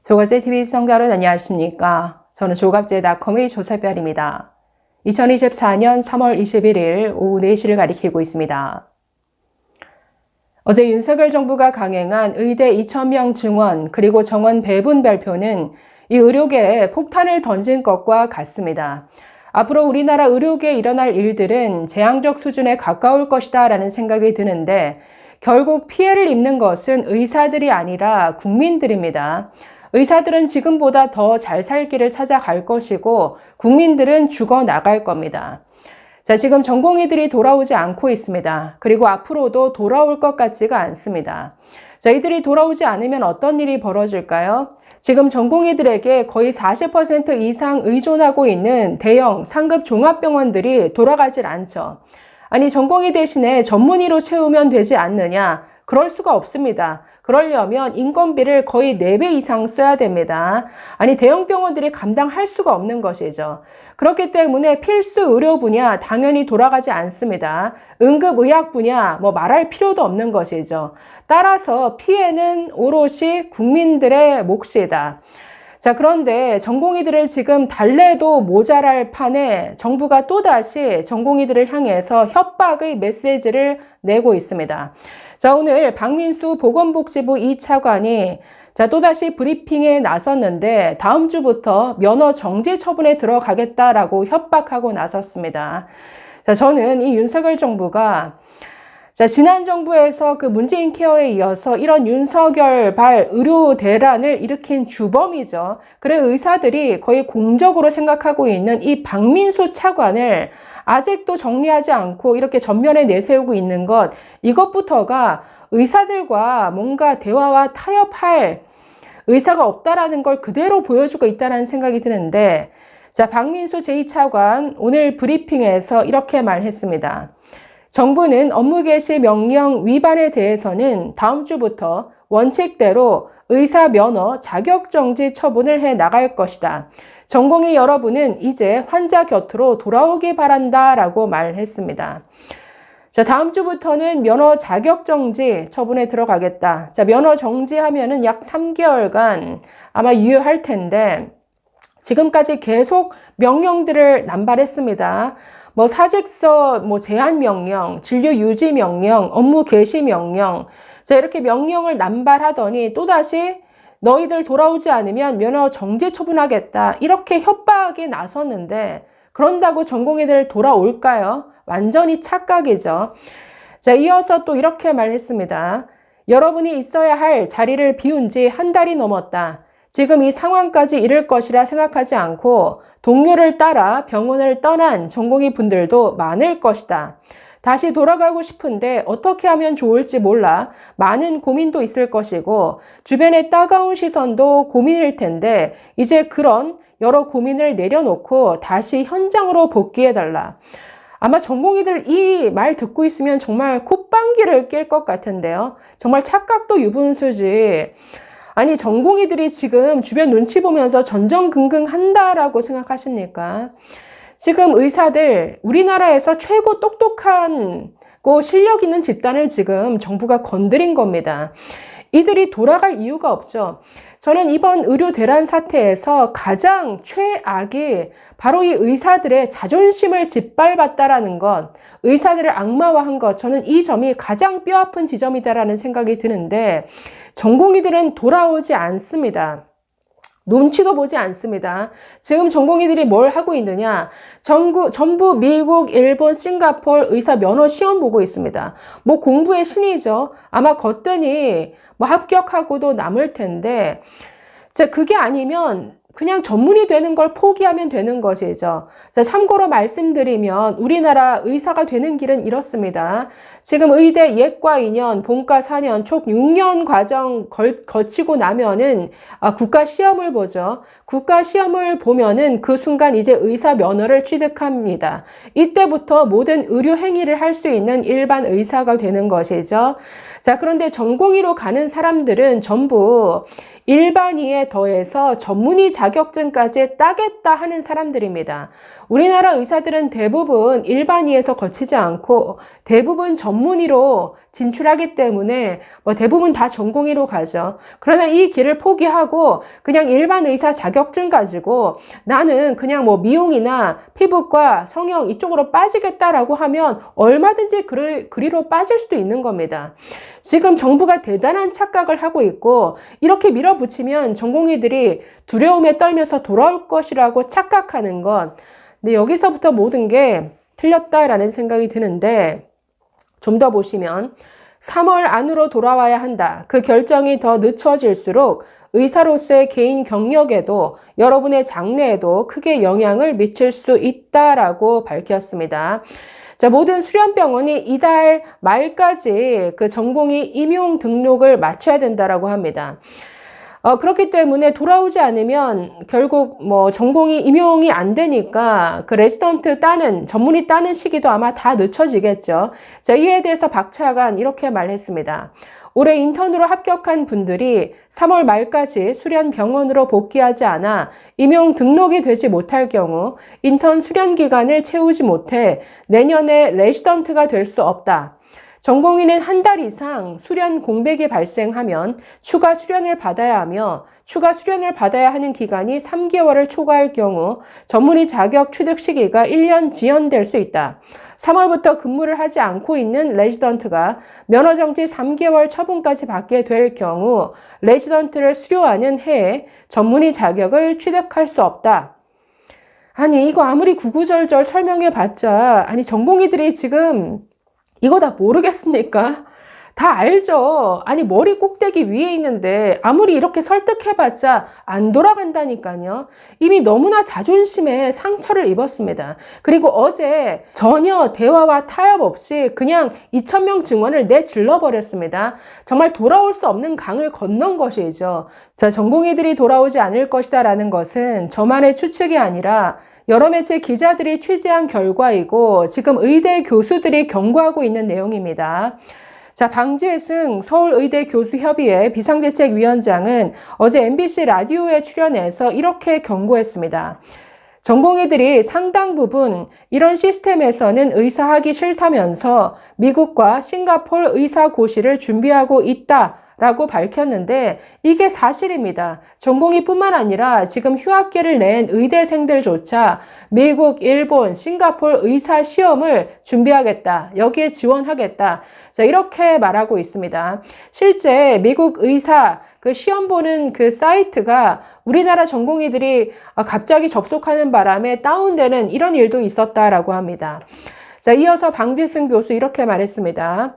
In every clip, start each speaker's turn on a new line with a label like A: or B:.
A: 조갑제TV 시청자 여러분 안녕하십니까. 저는 조갑제닷컴의 조세별입니다. 2024년 3월 21일 오후 4시를 가리키고 있습니다. 어제 윤석열 정부가 강행한 의대 2,000명 증원 그리고 정원 배분 발표는 이 의료계에 폭탄을 던진 것과 같습니다. 앞으로 우리나라 의료계에 일어날 일들은 재앙적 수준에 가까울 것이다 라는 생각이 드는데 결국 피해를 입는 것은 의사들이 아니라 국민들입니다. 의사들은 지금보다 더 잘 살 길을 찾아갈 것이고 국민들은 죽어나갈 겁니다. 자, 지금 전공의들이 돌아오지 않고 있습니다. 그리고 앞으로도 돌아올 것 같지가 않습니다. 자, 이들이 돌아오지 않으면 어떤 일이 벌어질까요? 지금 전공의들에게 거의 40% 이상 의존하고 있는 대형 상급 종합병원들이 돌아가질 않죠. 아니, 전공의 대신에 전문의로 채우면 되지 않느냐? 그럴 수가 없습니다. 그러려면 인건비를 거의 4배 이상 써야 됩니다. 아니, 대형 병원들이 감당할 수가 없는 것이죠. 그렇기 때문에 필수 의료 분야 당연히 돌아가지 않습니다. 응급의학 분야 말할 필요도 없는 것이죠. 따라서 피해는 오롯이 국민들의 몫이다. 자, 그런데 전공의들을 지금 달래도 모자랄 판에 정부가 또다시 전공의들을 향해서 협박의 메시지를 내고 있습니다. 자, 오늘 박민수 보건복지부 2차관이 또다시 브리핑에 나섰는데 다음 주부터 면허 정지 처분에 들어가겠다라고 협박하고 나섰습니다. 자, 저는 이 윤석열 정부가 지난 정부에서 그 문재인 케어에 이어서 이런 윤석열발 의료 대란을 일으킨 주범이죠. 그래 의사들이 거의 공적으로 생각하고 있는 이 박민수 차관을 아직도 정리하지 않고 이렇게 전면에 내세우고 있는 것, 이것부터가 의사들과 뭔가 대화와 타협할 의사가 없다라는 걸 그대로 보여주고 있다는 생각이 드는데, 자, 박민수 제2차관 오늘 브리핑에서 이렇게 말했습니다. 정부는 업무 개시 명령 위반에 대해서는 다음 주부터 원칙대로 의사 면허 자격정지 처분을 해 나갈 것이다. 전공의 여러분은 이제 환자 곁으로 돌아오기 바란다 라고 말했습니다. 자, 다음 주부터는 면허 자격정지 처분에 들어가겠다. 자, 면허 정지하면은 약 3개월간 아마 유효할 텐데 지금까지 계속 명령들을 남발했습니다. 사직서 제한 명령, 진료 유지 명령, 업무 개시 명령. 자, 이렇게 명령을 남발하더니 또다시 너희들 돌아오지 않으면 면허 정지 처분하겠다. 이렇게 협박에 나섰는데 그런다고 전공의들 돌아올까요? 완전히 착각이죠. 자, 이어서 또 이렇게 말했습니다. 여러분이 있어야 할 자리를 비운 지 한 달이 넘었다. 지금 이 상황까지 이를 것이라 생각하지 않고 동료를 따라 병원을 떠난 전공의 분들도 많을 것이다. 다시 돌아가고 싶은데 어떻게 하면 좋을지 몰라 많은 고민도 있을 것이고 주변의 따가운 시선도 고민일 텐데 이제 그런 여러 고민을 내려놓고 다시 현장으로 복귀해달라. 아마 전공의들 이 말 듣고 있으면 정말 콧방귀를 낄 것 같은데요. 정말 착각도 유분수지. 아니, 전공의들이 지금 주변 눈치 보면서 전전긍긍한다라고 생각하십니까? 지금 의사들, 우리나라에서 최고 똑똑하고 실력 있는 집단을 지금 정부가 건드린 겁니다. 이들이 돌아갈 이유가 없죠. 저는 이번 의료 대란 사태에서 가장 최악이 바로 이 의사들의 자존심을 짓밟았다라는 것, 의사들을 악마화한 것, 저는 이 점이 가장 뼈아픈 지점이다라는 생각이 드는데 전공의들은 돌아오지 않습니다. 눈치도 보지 않습니다. 지금 전공의들이 뭘 하고 있느냐? 전부 미국, 일본, 싱가포르 의사 면허 시험 보고 있습니다. 공부의 신이죠. 아마 거뜬히 합격하고도 남을 텐데, 그게 아니면 그냥 전문의 되는 걸 포기하면 되는 것이죠. 자, 참고로 말씀드리면 우리나라 의사가 되는 길은 이렇습니다. 지금 의대 예과 2년, 본과 4년, 총 6년 과정 거치고 나면은 국가 시험을 보죠. 국가 시험을 보면은 그 순간 이제 의사 면허를 취득합니다. 이때부터 모든 의료 행위를 할 수 있는 일반 의사가 되는 것이죠. 자, 그런데 전공의로 가는 사람들은 전부 일반의에 더해서 전문의 자격증까지 따겠다 하는 사람들입니다. 우리나라 의사들은 대부분 일반의에서 거치지 않고 대부분 전문의로 진출하기 때문에 대부분 다 전공의로 가죠. 그러나 이 길을 포기하고 그냥 일반 의사 자격증 가지고 나는 그냥 미용이나 피부과, 성형 이쪽으로 빠지겠다라고 하면 얼마든지 그리로 빠질 수도 있는 겁니다. 지금 정부가 대단한 착각을 하고 있고 이렇게 밀어붙이면 전공의들이 두려움에 떨면서 돌아올 것이라고 착각하는 것. 근데 여기서부터 모든 게 틀렸다라는 생각이 드는데 좀 더 보시면 3월 안으로 돌아와야 한다. 그 결정이 더 늦춰질수록 의사로서의 개인 경력에도 여러분의 장래에도 크게 영향을 미칠 수 있다라고 밝혔습니다. 자, 모든 수련병원이 이달 말까지 그 전공의 임용 등록을 마쳐야 된다라고 합니다. 그렇기 때문에 돌아오지 않으면 결국 전공이 임용이 안 되니까 그 레지던트 따는, 전문의 따는 시기도 아마 다 늦춰지겠죠. 자, 이에 대해서 박 차관 이렇게 말했습니다. 올해 인턴으로 합격한 분들이 3월 말까지 수련 병원으로 복귀하지 않아 임용 등록이 되지 못할 경우 인턴 수련 기간을 채우지 못해 내년에 레지던트가 될 수 없다. 전공의는 한 달 이상 수련 공백이 발생하면 추가 수련을 받아야 하며 추가 수련을 받아야 하는 기간이 3개월을 초과할 경우 전문의 자격 취득 시기가 1년 지연될 수 있다. 3월부터 근무를 하지 않고 있는 레지던트가 면허정지 3개월 처분까지 받게 될 경우 레지던트를 수료하는 해에 전문의 자격을 취득할 수 없다. 아니 이거 아무리 구구절절 설명해봤자 전공의들이 지금 이거 다 모르겠습니까? 다 알죠. 아니 머리 꼭대기 위에 있는데 아무리 이렇게 설득해봤자 안 돌아간다니까요. 이미 너무나 자존심에 상처를 입었습니다. 그리고 어제 전혀 대화와 타협 없이 그냥 2,000명 증원을 내질러 버렸습니다. 정말 돌아올 수 없는 강을 건넌 것이죠. 자, 전공의들이 돌아오지 않을 것이다 라는 것은 저만의 추측이 아니라 여러 매체 기자들이 취재한 결과이고 지금 의대 교수들이 경고하고 있는 내용입니다. 자, 방재승 서울의대 교수협의회 비상대책위원장은 어제 MBC 라디오에 출연해서 이렇게 경고했습니다. 전공의들이 상당 부분 이런 시스템에서는 의사하기 싫다면서 미국과 싱가포르 의사고시를 준비하고 있다. 라고 밝혔는데 이게 사실입니다. 전공의뿐만 아니라 지금 휴학기를 낸 의대생들조차 미국, 일본, 싱가포르 의사 시험을 준비하겠다. 여기에 지원하겠다. 자, 이렇게 말하고 있습니다. 실제 미국 의사 그 시험 보는 그 사이트가 우리나라 전공의들이 갑자기 접속하는 바람에 다운되는 이런 일도 있었다라고 합니다. 자, 이어서 방재승 교수 이렇게 말했습니다.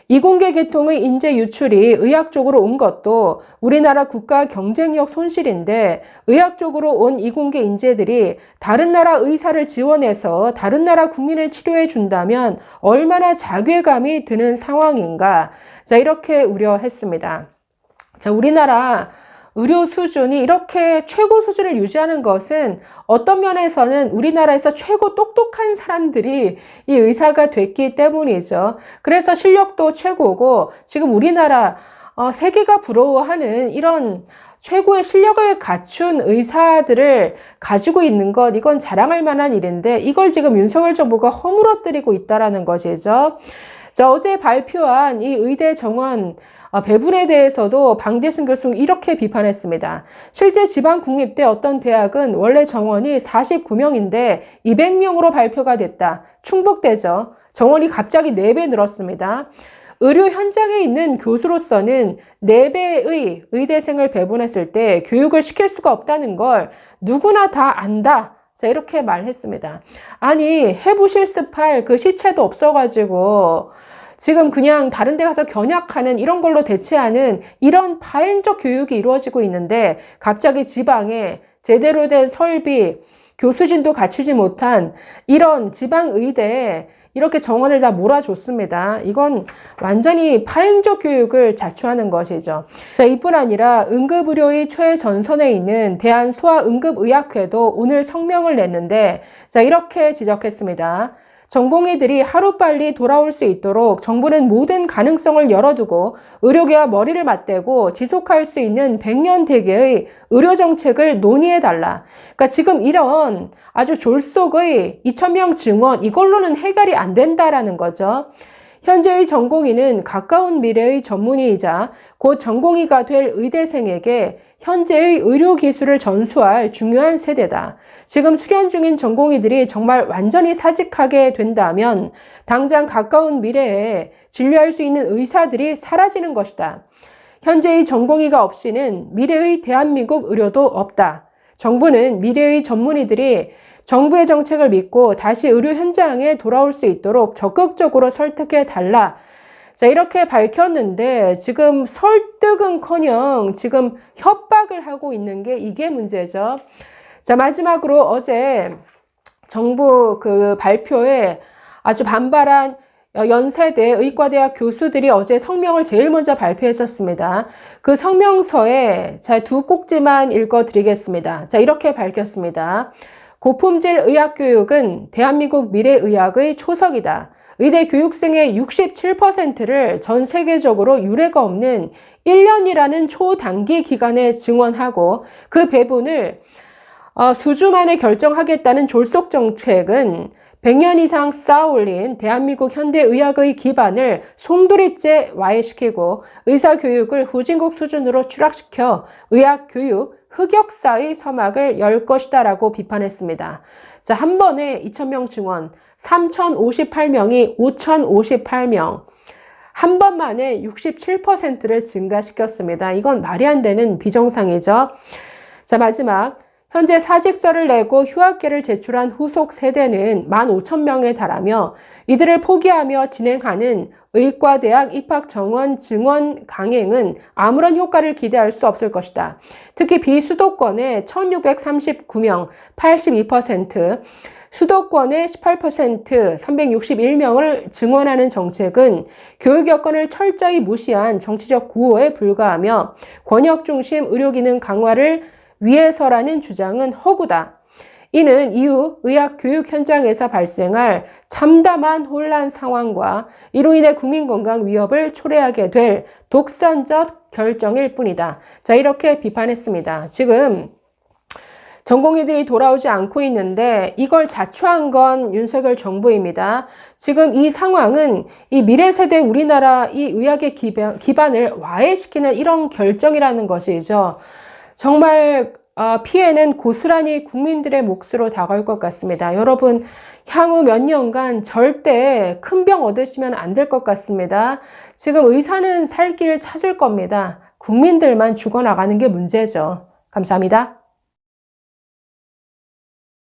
A: 이공계 계통의 인재 유출이 의학적으로 온 것도 우리나라 국가 경쟁력 손실인데 의학적으로 온 이공계 인재들이 다른 나라 의사를 지원해서 다른 나라 국민을 치료해 준다면 얼마나 자괴감이 드는 상황인가. 자, 이렇게 우려했습니다. 자, 우리나라 의료 수준이 이렇게 최고 수준을 유지하는 것은 어떤 면에서는 우리나라에서 최고 똑똑한 사람들이 이 의사가 됐기 때문이죠. 그래서 실력도 최고고 지금 우리나라 세계가 부러워하는 이런 최고의 실력을 갖춘 의사들을 가지고 있는 것, 이건 자랑할 만한 일인데 이걸 지금 윤석열 정부가 허물어뜨리고 있다는 것이죠. 자, 어제 발표한 이 의대 정원 배분에 대해서도 방재승 교수는 이렇게 비판했습니다. 실제 지방 국립대 어떤 대학은 원래 정원이 49명인데 200명으로 발표가 됐다. 충북대죠. 정원이 갑자기 4배 늘었습니다. 의료 현장에 있는 교수로서는 4배의 의대생을 배분했을 때 교육을 시킬 수가 없다는 걸 누구나 다 안다. 자, 이렇게 말했습니다. 아니, 해부 실습할 그 시체도 없어가지고 지금 그냥 다른 데 가서 견학하는 이런 걸로 대체하는 이런 파행적 교육이 이루어지고 있는데 갑자기 지방에 제대로 된 설비, 교수진도 갖추지 못한 이런 지방의대에 이렇게 정원을 다 몰아줬습니다. 이건 완전히 파행적 교육을 자초하는 것이죠. 자, 이뿐 아니라 응급의료의 최전선에 있는 대한소아응급의학회도 오늘 성명을 냈는데 자, 이렇게 지적했습니다. 전공의들이 하루빨리 돌아올 수 있도록 정부는 모든 가능성을 열어두고 의료계와 머리를 맞대고 지속할 수 있는 100년 대계의 의료정책을 논의해달라. 그러니까 지금 이런 아주 졸속의 2,000명 증원, 이걸로는 해결이 안 된다라는 거죠. 현재의 전공의는 가까운 미래의 전문의이자 곧 전공의가 될 의대생에게 현재의 의료기술을 전수할 중요한 세대다. 지금 수련 중인 전공의들이 정말 완전히 사직하게 된다면 당장 가까운 미래에 진료할 수 있는 의사들이 사라지는 것이다. 현재의 전공의가 없이는 미래의 대한민국 의료도 없다. 정부는 미래의 전문의들이 정부의 정책을 믿고 다시 의료 현장에 돌아올 수 있도록 적극적으로 설득해 달라. 자, 이렇게 밝혔는데 지금 설득은커녕 지금 협박을 하고 있는 게 이게 문제죠. 자, 마지막으로 어제 정부 그 발표에 아주 반발한 연세대 의과대학 교수들이 어제 성명을 제일 먼저 발표했었습니다. 그 성명서에 자, 두 꼭지만 읽어드리겠습니다. 자, 이렇게 밝혔습니다. 고품질 의학교육은 대한민국 미래의학의 초석이다. 의대 교육생의 67%를 전 세계적으로 유례가 없는 1년이라는 초단기 기간에 증원하고 그 배분을 수주 만에 결정하겠다는 졸속 정책은 100년 이상 쌓아올린 대한민국 현대의학의 기반을 송두리째 와해시키고 의사교육을 후진국 수준으로 추락시켜 의학교육 흑역사의 서막을 열 것이다 라고 비판했습니다. 자, 한 번에 2,000명 증원, 3,058명이 5,058명, 한 번 만에 67%를 증가시켰습니다. 이건 말이 안 되는 비정상이죠. 자, 마지막. 현재 사직서를 내고 휴학계를 제출한 후속 세대는 15,000명에 달하며 이들을 포기하며 진행하는 의과대학 입학 정원 증원 강행은 아무런 효과를 기대할 수 없을 것이다. 특히 비수도권의 1,639명, 82%, 수도권의 18%, 361명을 증원하는 정책은 교육 여건을 철저히 무시한 정치적 구호에 불과하며 권역 중심 의료기능 강화를 위해서라는 주장은 허구다. 이는 이후 의학 교육 현장에서 발생할 참담한 혼란 상황과 이로 인해 국민 건강 위협을 초래하게 될 독선적 결정일 뿐이다. 자, 이렇게 비판했습니다. 지금 전공의들이 돌아오지 않고 있는데 이걸 자초한 건 윤석열 정부입니다. 지금 이 상황은 이 미래 세대 우리나라 이 의학의 기반을 와해시키는 이런 결정이라는 것이죠. 정말 피해는 고스란히 국민들의 몫으로 다가올 것 같습니다. 여러분, 향후 몇 년간 절대 큰 병 얻으시면 안 될 것 같습니다. 지금 의사는 살 길을 찾을 겁니다. 국민들만 죽어나가는 게 문제죠. 감사합니다.